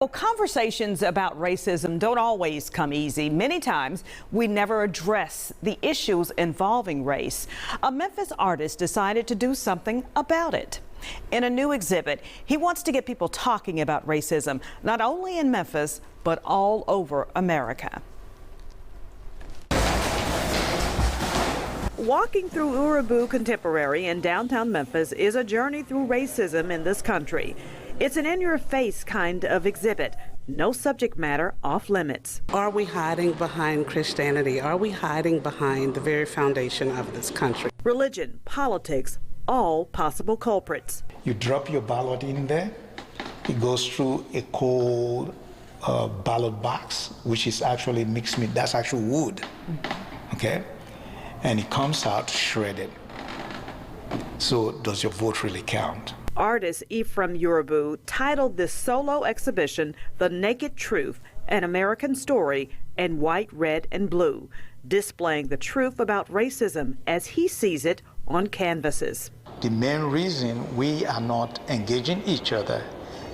Well, conversations about racism don't always come easy. Many times we never address the issues involving race. A Memphis artist decided to do something about it. In a new exhibit, he wants to get people talking about racism, not only in Memphis, but all over America. Walking through Urubu Contemporary in downtown Memphis is a journey through racism in this country. It's an in-your-face kind of exhibit. No subject matter off limits. Are we hiding behind Christianity? Are we hiding behind the very foundation of this country? Religion, politics, all possible culprits. You drop your ballot in there. It goes through a cold ballot box, which is actually mixed meat. That's actual wood, okay? And it comes out shredded. So does your vote really count? Artist Ephraim Urubu titled this solo exhibition The Naked Truth, an American Story in white, red, and blue, displaying the truth about racism as he sees it on canvases. The main reason we are not engaging each other,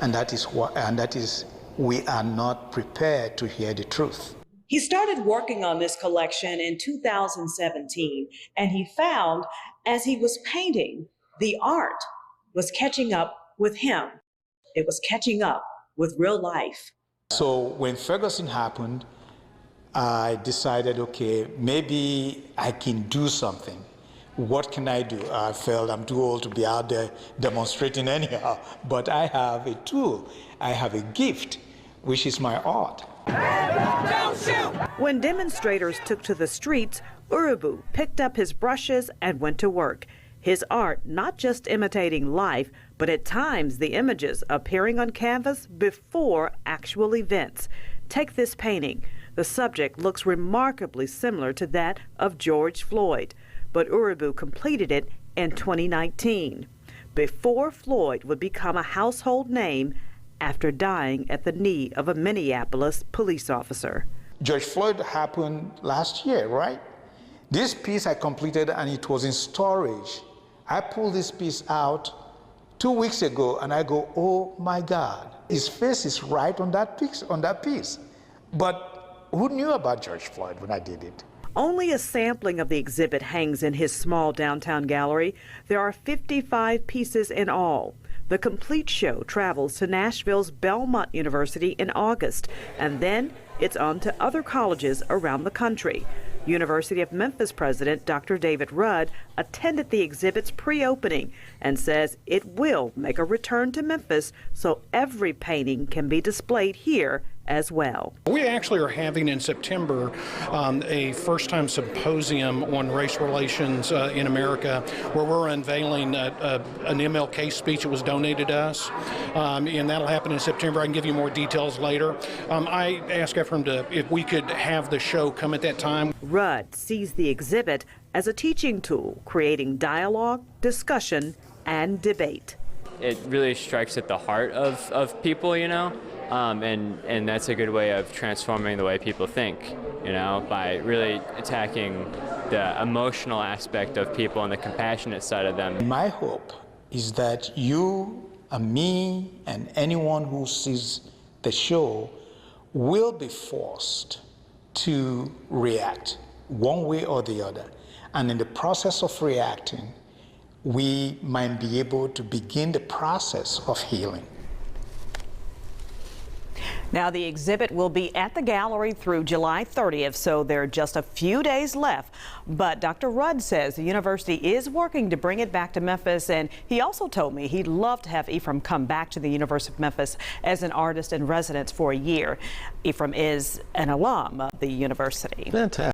and that is we are not prepared to hear the truth. He started working on this collection in 2017, and he found as he was painting, the art was catching up with him. It was catching up with real life. So when Ferguson happened, I decided, okay, maybe I can do something. What can I do? I felt I'm too old to be out there demonstrating anyhow, but I have a tool. I have a gift, which is my art. When demonstrators took to the streets, Urubu picked up his brushes and went to work. His art not just imitating life, but at times the images appearing on canvas before actual events. Take this painting. The subject looks remarkably similar to that of George Floyd, but Urubu completed it in 2019, before Floyd would become a household name after dying at the knee of a Minneapolis police officer. George Floyd happened last year, right? This piece I completed and it was in storage. I pulled this piece out 2 weeks ago and I go, oh my God, his face is right on that piece. But who knew about George Floyd when I did it? Only a sampling of the exhibit hangs in his small downtown gallery. There are 55 pieces in all. The complete show travels to Nashville's Belmont University in August, and then it's on to other colleges around the country. University of Memphis President Dr. David Rudd attended the exhibit's pre-opening and says it will make a return to Memphis so every painting can be displayed here as well. We actually are having in September a first-time symposium on race relations in America, where we're unveiling an MLK speech that was donated to us, and that'll happen in September. I can give you more details later. I asked Ephraim if we could have the show come at that time. Rudd sees the exhibit as a teaching tool, creating dialogue, discussion, and debate. It really strikes at the heart of people, you know, and that's a good way of transforming the way people think, you know, by really attacking the emotional aspect of people and the compassionate side of them. My hope is that you and me and anyone who sees the show will be forced to react one way or the other. And in the process of reacting, we might be able to begin the process of healing. Now, the exhibit will be at the gallery through July 30th, so there are just a few days left. But Dr. Rudd says the university is working to bring it back to Memphis, and he also told me he'd love to have Ephraim come back to the University of Memphis as an artist in residence for a year. Ephraim is an alum of the university. Fantastic.